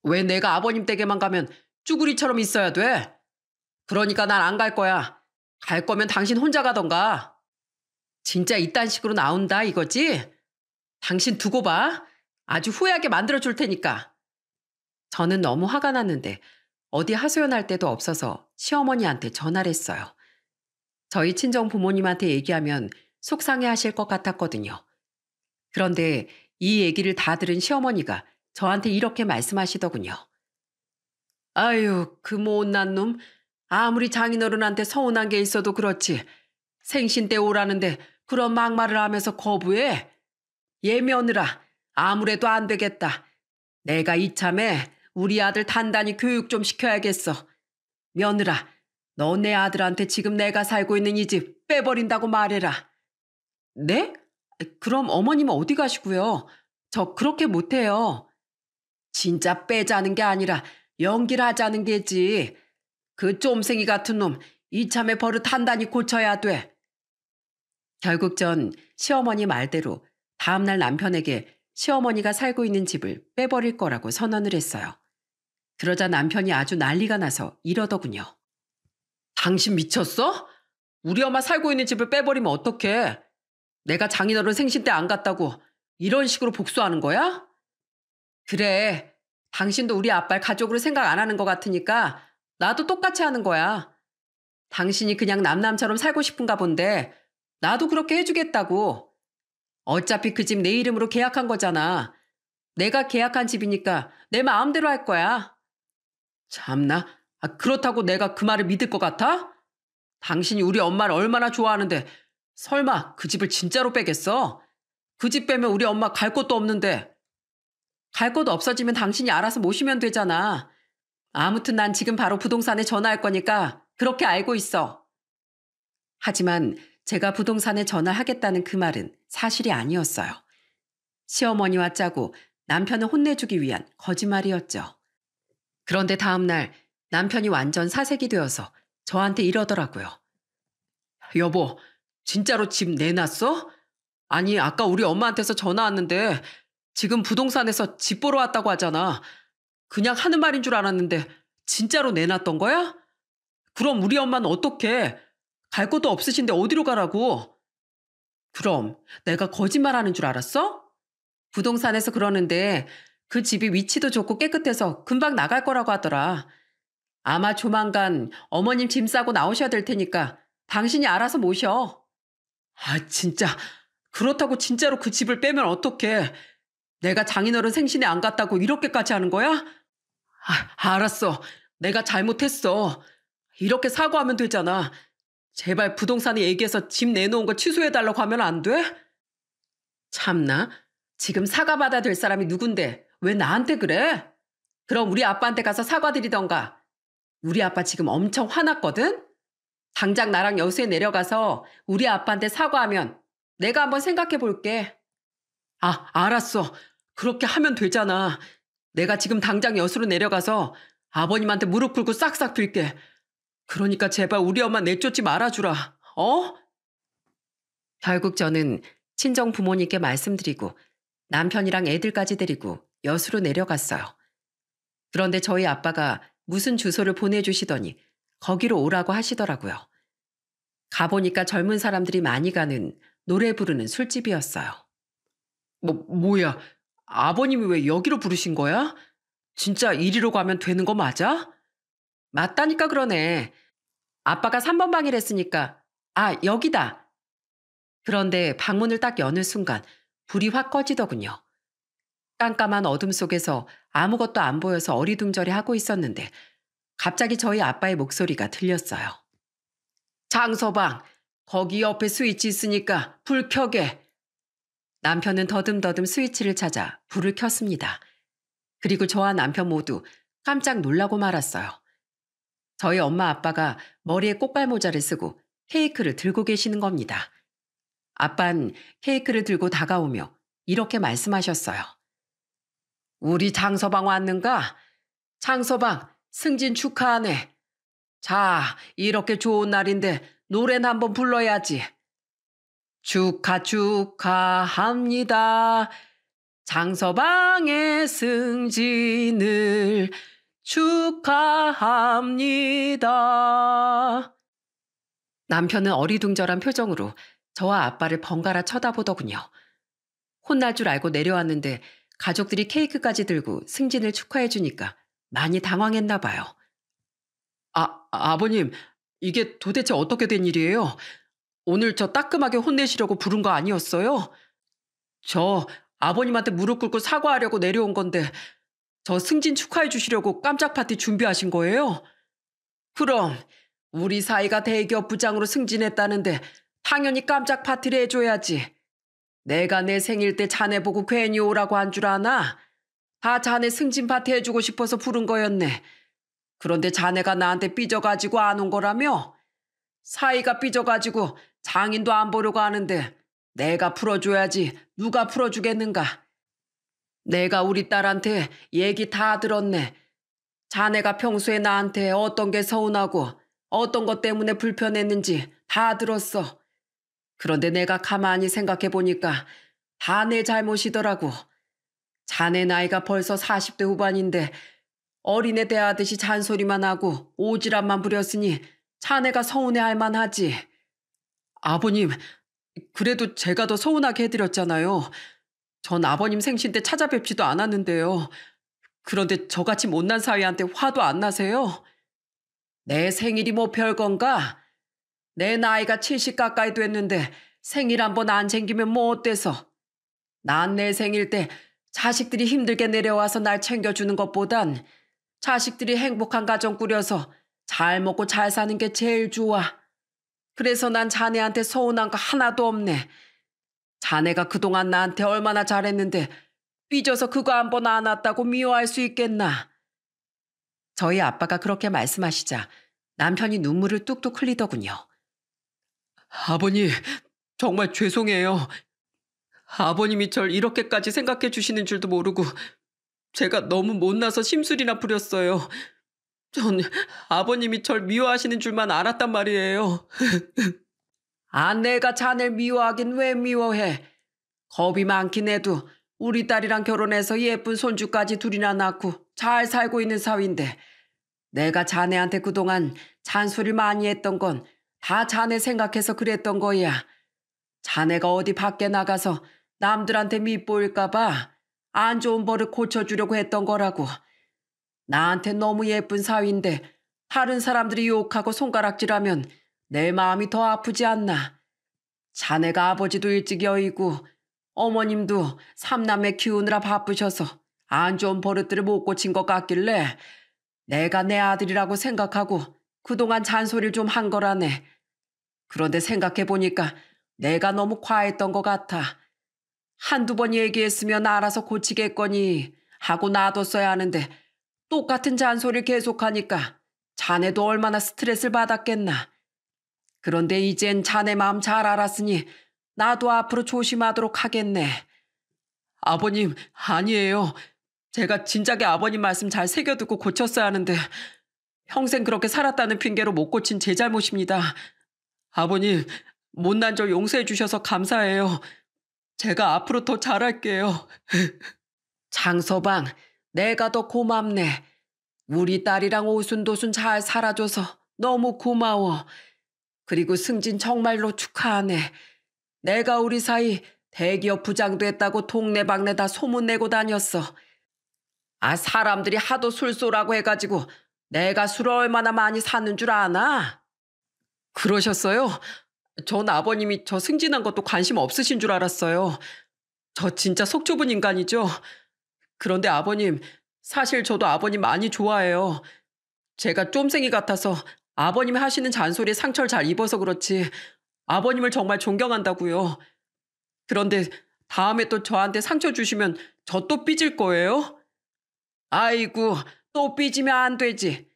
왜 내가 아버님 댁에만 가면 쭈구리처럼 있어야 돼? 그러니까 난 안 갈 거야. 갈 거면 당신 혼자 가던가. 진짜 이딴 식으로 나온다 이거지? 당신 두고 봐. 아주 후회하게 만들어줄 테니까. 저는 너무 화가 났는데 어디 하소연할 데도 없어서 시어머니한테 전화를 했어요. 저희 친정 부모님한테 얘기하면 속상해 하실 것 같았거든요. 그런데 이 얘기를 다 들은 시어머니가 저한테 이렇게 말씀하시더군요. 아유, 그 못난 놈. 아무리 장인어른한테 서운한 게 있어도 그렇지. 생신 때 오라는데 그런 막말을 하면서 거부해? 얘 며느라, 아무래도 안 되겠다. 내가 이참에 우리 아들 단단히 교육 좀 시켜야겠어. 며느라, 너 내 아들한테 지금 내가 살고 있는 이 집 빼버린다고 말해라. 네? 그럼 어머님은 어디 가시고요? 저 그렇게 못해요. 진짜 빼자는 게 아니라 연기를 하자는 게지. 그 쫌생이 같은 놈 이참에 버릇 단단히 고쳐야 돼. 결국 전 시어머니 말대로 다음날 남편에게 시어머니가 살고 있는 집을 빼버릴 거라고 선언을 했어요. 그러자 남편이 아주 난리가 나서 이러더군요. 당신 미쳤어? 우리 엄마 살고 있는 집을 빼버리면 어떡해? 내가 장인어른 생신 때 안 갔다고 이런 식으로 복수하는 거야? 그래. 당신도 우리 아빠를 가족으로 생각 안 하는 것 같으니까 나도 똑같이 하는 거야. 당신이 그냥 남남처럼 살고 싶은가 본데 나도 그렇게 해주겠다고. 어차피 그 집 내 이름으로 계약한 거잖아. 내가 계약한 집이니까 내 마음대로 할 거야. 참나. 그렇다고 내가 그 말을 믿을 것 같아? 당신이 우리 엄마를 얼마나 좋아하는데 설마 그 집을 진짜로 빼겠어? 그 집 빼면 우리 엄마 갈 곳도 없는데. 갈 곳 없어지면 당신이 알아서 모시면 되잖아. 아무튼 난 지금 바로 부동산에 전화할 거니까 그렇게 알고 있어. 하지만 제가 부동산에 전화하겠다는 그 말은 사실이 아니었어요. 시어머니와 짜고 남편을 혼내주기 위한 거짓말이었죠. 그런데 다음 날 남편이 완전 사색이 되어서 저한테 이러더라고요. 여보, 진짜로 집 내놨어? 아니, 아까 우리 엄마한테서 전화 왔는데 지금 부동산에서 집 보러 왔다고 하잖아. 그냥 하는 말인 줄 알았는데 진짜로 내놨던 거야? 그럼 우리 엄마는 어떡해? 갈 곳도 없으신데 어디로 가라고? 그럼 내가 거짓말하는 줄 알았어? 부동산에서 그러는데 그 집이 위치도 좋고 깨끗해서 금방 나갈 거라고 하더라. 아마 조만간 어머님 짐 싸고 나오셔야 될 테니까 당신이 알아서 모셔. 아, 진짜. 그렇다고 진짜로 그 집을 빼면 어떡해. 내가 장인어른 생신에 안 갔다고 이렇게까지 하는 거야? 알았어. 내가 잘못했어. 이렇게 사과하면 되잖아. 제발 부동산에 얘기해서 집 내놓은 거 취소해달라고 하면 안 돼? 참나. 지금 사과받아야 될 사람이 누군데 왜 나한테 그래? 그럼 우리 아빠한테 가서 사과드리던가. 우리 아빠 지금 엄청 화났거든? 당장 나랑 여수에 내려가서 우리 아빠한테 사과하면 내가 한번 생각해 볼게. 알았어. 그렇게 하면 되잖아. 내가 지금 당장 여수로 내려가서 아버님한테 무릎 꿇고 싹싹 빌게. 그러니까 제발 우리 엄마 내쫓지 말아주라. 어? 결국 저는 친정 부모님께 말씀드리고 남편이랑 애들까지 데리고 여수로 내려갔어요. 그런데 저희 아빠가 무슨 주소를 보내주시더니 거기로 오라고 하시더라고요. 가보니까 젊은 사람들이 많이 가는 노래 부르는 술집이었어요. 뭐야? 아버님이 왜 여기로 부르신 거야? 진짜 이리로 가면 되는 거 맞아? 맞다니까 그러네. 아빠가 3번 방이랬으니까 여기다. 그런데 방문을 딱 여는 순간 불이 확 꺼지더군요. 깜깜한 어둠 속에서 아무것도 안 보여서 어리둥절해 하고 있었는데 갑자기 저희 아빠의 목소리가 들렸어요. 장서방, 거기 옆에 스위치 있으니까 불 켜게. 남편은 더듬더듬 스위치를 찾아 불을 켰습니다. 그리고 저와 남편 모두 깜짝 놀라고 말았어요. 저희 엄마 아빠가 머리에 꽃갈모자를 쓰고 케이크를 들고 계시는 겁니다. 아빤 케이크를 들고 다가오며 이렇게 말씀하셨어요. 우리 장서방 왔는가? 장서방, 승진 축하하네. 자, 이렇게 좋은 날인데 노래는 한번 불러야지. 축하합니다. 장서방의 승진을 축하합니다. 남편은 어리둥절한 표정으로 저와 아빠를 번갈아 쳐다보더군요. 혼날 줄 알고 내려왔는데 가족들이 케이크까지 들고 승진을 축하해 주니까 많이 당황했나 봐요. 아버님, 이게 도대체 어떻게 된 일이에요? 오늘 저 따끔하게 혼내시려고 부른 거 아니었어요? 저 아버님한테 무릎 꿇고 사과하려고 내려온 건데 저 승진 축하해 주시려고 깜짝 파티 준비하신 거예요? 그럼 우리 사이가 대기업 부장으로 승진했다는데 당연히 깜짝 파티를 해줘야지. 내가 내 생일 때 자네 보고 괜히 오라고 한 줄 아나? 다 자네 승진 파티 해주고 싶어서 부른 거였네. 그런데 자네가 나한테 삐져가지고 안 온 거라며? 사이가 삐져가지고 장인도 안 보려고 하는데 내가 풀어줘야지 누가 풀어주겠는가? 내가 우리 딸한테 얘기 다 들었네. 자네가 평소에 나한테 어떤 게 서운하고 어떤 것 때문에 불편했는지 다 들었어. 그런데 내가 가만히 생각해 보니까 다 내 잘못이더라고. 자네 나이가 벌써 40대 후반인데 어린애 대하듯이 잔소리만 하고 오지랖만 부렸으니 자네가 서운해할 만하지. 아버님, 그래도 제가 더 서운하게 해드렸잖아요. 전 아버님 생신 때 찾아뵙지도 않았는데요. 그런데 저같이 못난 사위한테 화도 안 나세요? 내 생일이 뭐 별건가? 내 나이가 70 가까이 됐는데 생일 한 번 안 챙기면 뭐 어때서? 난 내 생일 때 자식들이 힘들게 내려와서 날 챙겨주는 것보단 자식들이 행복한 가정 꾸려서 잘 먹고 잘 사는 게 제일 좋아. 그래서 난 자네한테 서운한 거 하나도 없네. 자네가 그동안 나한테 얼마나 잘했는데 삐져서 그거 한 번 안 왔다고 미워할 수 있겠나. 저희 아빠가 그렇게 말씀하시자 남편이 눈물을 뚝뚝 흘리더군요. 아버님, 정말 죄송해요. 아버님이 절 이렇게까지 생각해 주시는 줄도 모르고 제가 너무 못나서 심술이나 부렸어요. 전 아버님이 절 미워하시는 줄만 알았단 말이에요. 내가 자네를 미워하긴 왜 미워해. 겁이 많긴 해도 우리 딸이랑 결혼해서 예쁜 손주까지 둘이나 낳고 잘 살고 있는 사위인데 내가 자네한테 그동안 잔소리 많이 했던 건 다 자네 생각해서 그랬던 거야. 자네가 어디 밖에 나가서 남들한테 밉보일까 봐 안 좋은 버릇 고쳐주려고 했던 거라고. 나한테 너무 예쁜 사위인데 다른 사람들이 욕하고 손가락질하면 내 마음이 더 아프지 않나. 자네가 아버지도 일찍 여의고 어머님도 삼남매 키우느라 바쁘셔서 안 좋은 버릇들을 못 고친 것 같길래 내가 내 아들이라고 생각하고 그동안 잔소리를 좀 한 거라네. 그런데 생각해보니까 내가 너무 과했던 것 같아. 한두 번 얘기했으면 알아서 고치겠거니 하고 놔뒀어야 하는데 똑같은 잔소리를 계속하니까 자네도 얼마나 스트레스를 받았겠나. 그런데 이젠 자네 마음 잘 알았으니 나도 앞으로 조심하도록 하겠네. 아버님, 아니에요. 제가 진작에 아버님 말씀 잘 새겨두고 고쳤어야 하는데 평생 그렇게 살았다는 핑계로 못 고친 제 잘못입니다. 아버님, 못난 절 용서해 주셔서 감사해요. 제가 앞으로 더 잘할게요. 장서방, 내가 더 고맙네. 우리 딸이랑 오순도순 잘 살아줘서 너무 고마워. 그리고 승진 정말로 축하하네. 내가 우리 사이 대기업 부장 됐다고 동네방네 다 소문내고 다녔어. 사람들이 하도 술 쏘라고 해가지고 내가 술을 얼마나 많이 사는 줄 아나? 그러셨어요? 전 아버님이 저 승진한 것도 관심 없으신 줄 알았어요. 저 진짜 속 좁은 인간이죠. 그런데 아버님, 사실 저도 아버님 많이 좋아해요. 제가 쫌생이 같아서 아버님이 하시는 잔소리에 상처를 잘 입어서 그렇지 아버님을 정말 존경한다고요. 그런데 다음에 또 저한테 상처 주시면 저 또 삐질 거예요? 아이고, 또 삐지면 안 되지.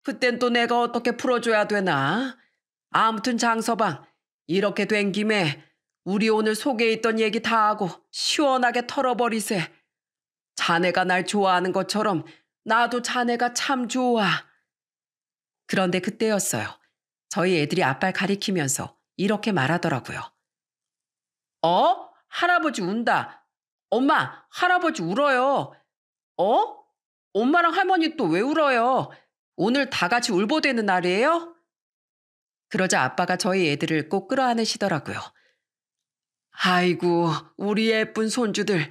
그땐 또 내가 어떻게 풀어줘야 되나? 아무튼 장서방, 이렇게 된 김에 우리 오늘 속에 있던 얘기 다 하고 시원하게 털어버리세. 자네가 날 좋아하는 것처럼 나도 자네가 참 좋아. 그런데 그때였어요. 저희 애들이 아빠를 가리키면서 이렇게 말하더라고요. 할아버지 운다. 엄마, 할아버지 울어요. 엄마랑 할머니 또 왜 울어요? 오늘 다 같이 울보되는 날이에요? 그러자 아빠가 저희 애들을 꼭 끌어안으시더라고요. 아이고, 우리 예쁜 손주들.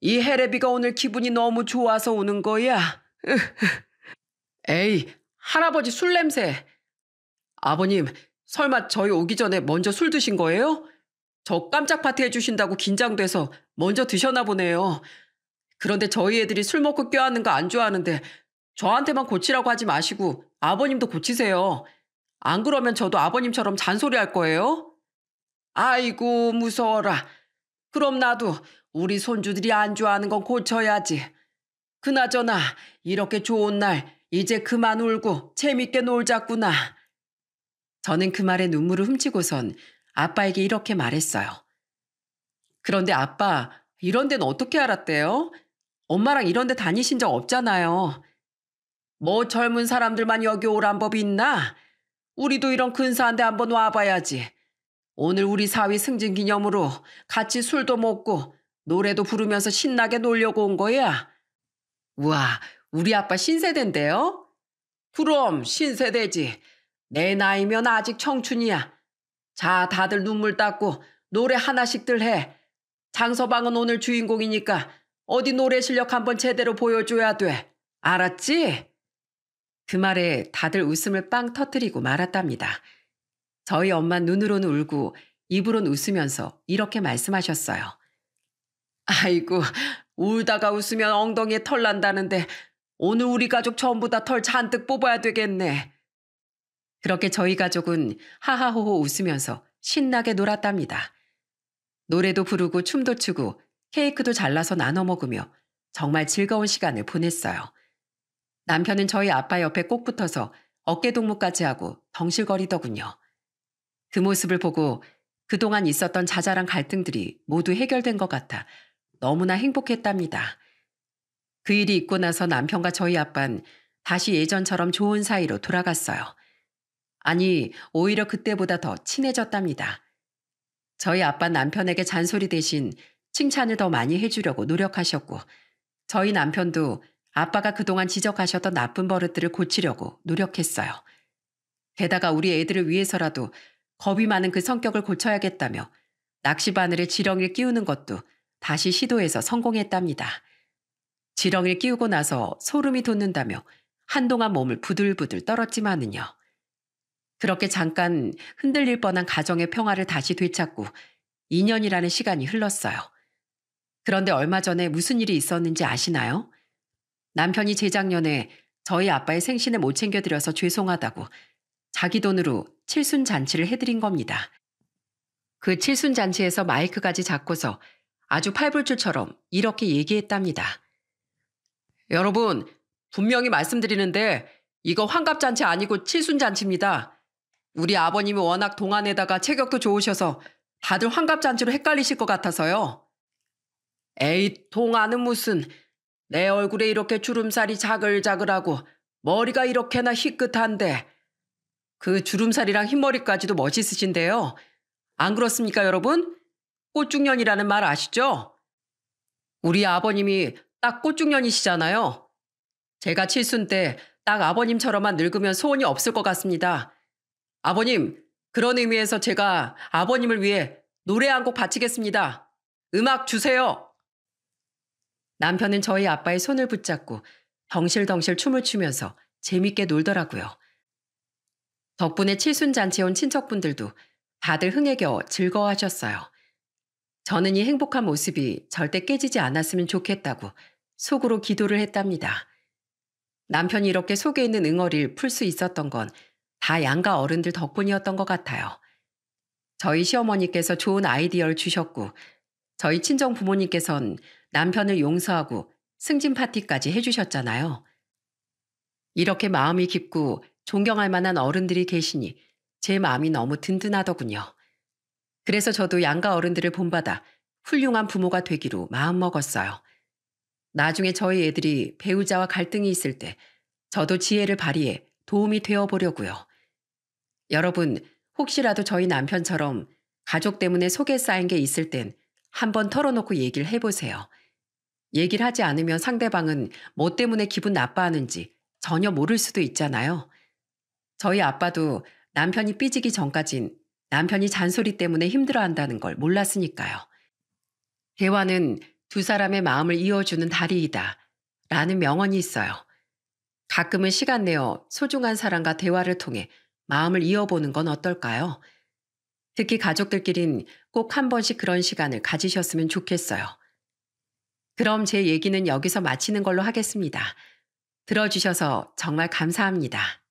이 해레비가 오늘 기분이 너무 좋아서 우는 거야. 에이, 할아버지 술 냄새. 아버님, 설마 저희 오기 전에 먼저 술 드신 거예요? 저 깜짝 파티 해주신다고 긴장돼서 먼저 드셨나 보네요. 그런데 저희 애들이 술 먹고 껴안는 거 안 좋아하는데 저한테만 고치라고 하지 마시고 아버님도 고치세요. 안 그러면 저도 아버님처럼 잔소리할 거예요. 아이고, 무서워라. 그럼 나도 우리 손주들이 안 좋아하는 건 고쳐야지. 그나저나 이렇게 좋은 날 이제 그만 울고 재밌게 놀자꾸나. 저는 그 말에 눈물을 훔치고선 아빠에게 이렇게 말했어요. 그런데 아빠, 이런 데는 어떻게 알았대요? 엄마랑 이런 데 다니신 적 없잖아요. 뭐 젊은 사람들만 여기 오란 법이 있나? 우리도 이런 근사한 데 한번 와봐야지. 오늘 우리 사위 승진 기념으로 같이 술도 먹고 노래도 부르면서 신나게 놀려고 온 거야. 우와, 우리 아빠 신세대인데요? 그럼 신세대지. 내 나이면 아직 청춘이야. 자, 다들 눈물 닦고 노래 하나씩들 해. 장서방은 오늘 주인공이니까 어디 노래 실력 한번 제대로 보여줘야 돼. 알았지? 그 말에 다들 웃음을 빵 터뜨리고 말았답니다. 저희 엄마 눈으로는 울고 입으로는 웃으면서 이렇게 말씀하셨어요. 아이고, 울다가 웃으면 엉덩이에 털 난다는데 오늘 우리 가족 전부 다 털 잔뜩 뽑아야 되겠네. 그렇게 저희 가족은 하하호호 웃으면서 신나게 놀았답니다. 노래도 부르고 춤도 추고 케이크도 잘라서 나눠 먹으며 정말 즐거운 시간을 보냈어요. 남편은 저희 아빠 옆에 꼭 붙어서 어깨동무까지 하고 덩실거리더군요. 그 모습을 보고 그동안 있었던 자잘한 갈등들이 모두 해결된 것 같아 너무나 행복했답니다. 그 일이 있고 나서 남편과 저희 아빠는 다시 예전처럼 좋은 사이로 돌아갔어요. 아니, 오히려 그때보다 더 친해졌답니다. 저희 아빠 남편에게 잔소리 대신 칭찬을 더 많이 해주려고 노력하셨고, 저희 남편도 아빠가 그동안 지적하셨던 나쁜 버릇들을 고치려고 노력했어요. 게다가 우리 애들을 위해서라도 겁이 많은 그 성격을 고쳐야겠다며 낚시 바늘에 지렁이를 끼우는 것도 다시 시도해서 성공했답니다. 지렁이를 끼우고 나서 소름이 돋는다며 한동안 몸을 부들부들 떨었지만은요. 그렇게 잠깐 흔들릴 뻔한 가정의 평화를 다시 되찾고 2년이라는 시간이 흘렀어요. 그런데 얼마 전에 무슨 일이 있었는지 아시나요? 남편이 재작년에 저희 아빠의 생신에 못 챙겨드려서 죄송하다고 자기 돈으로 칠순잔치를 해드린 겁니다. 그 칠순잔치에서 마이크까지 잡고서 아주 팔불출처럼 이렇게 얘기했답니다. 여러분, 분명히 말씀드리는데 이거 환갑잔치 아니고 칠순잔치입니다. 우리 아버님이 워낙 동안에다가 체격도 좋으셔서 다들 환갑잔치로 헷갈리실 것 같아서요. 에이, 동안은 무슨. 내 얼굴에 이렇게 주름살이 자글자글하고 머리가 이렇게나 희끗한데 그 주름살이랑 흰머리까지도 멋있으신데요. 안 그렇습니까, 여러분? 꽃중년이라는 말 아시죠? 우리 아버님이 딱 꽃중년이시잖아요. 제가 칠순 때 딱 아버님처럼만 늙으면 소원이 없을 것 같습니다. 아버님, 그런 의미에서 제가 아버님을 위해 노래 한 곡 바치겠습니다. 음악 주세요. 남편은 저희 아빠의 손을 붙잡고 덩실덩실 춤을 추면서 재밌게 놀더라고요. 덕분에 칠순잔치에 온 친척분들도 다들 흥에 겨워 즐거워하셨어요. 저는 이 행복한 모습이 절대 깨지지 않았으면 좋겠다고 속으로 기도를 했답니다. 남편이 이렇게 속에 있는 응어리를 풀 수 있었던 건 다 양가 어른들 덕분이었던 것 같아요. 저희 시어머니께서 좋은 아이디어를 주셨고 저희 친정 부모님께선 남편을 용서하고 승진 파티까지 해주셨잖아요. 이렇게 마음이 깊고 존경할 만한 어른들이 계시니 제 마음이 너무 든든하더군요. 그래서 저도 양가 어른들을 본받아 훌륭한 부모가 되기로 마음먹었어요. 나중에 저희 애들이 배우자와 갈등이 있을 때 저도 지혜를 발휘해 도움이 되어보려고요. 여러분, 혹시라도 저희 남편처럼 가족 때문에 속에 쌓인 게 있을 땐 한번 털어놓고 얘기를 해보세요. 얘기를 하지 않으면 상대방은 뭐 때문에 기분 나빠하는지 전혀 모를 수도 있잖아요. 저희 아빠도 남편이 삐지기 전까진 남편이 잔소리 때문에 힘들어한다는 걸 몰랐으니까요. 대화는 두 사람의 마음을 이어주는 다리이다 라는 명언이 있어요. 가끔은 시간 내어 소중한 사람과 대화를 통해 마음을 이어보는 건 어떨까요? 특히 가족들끼린 꼭 한 번씩 그런 시간을 가지셨으면 좋겠어요. 그럼 제 얘기는 여기서 마치는 걸로 하겠습니다. 들어주셔서 정말 감사합니다.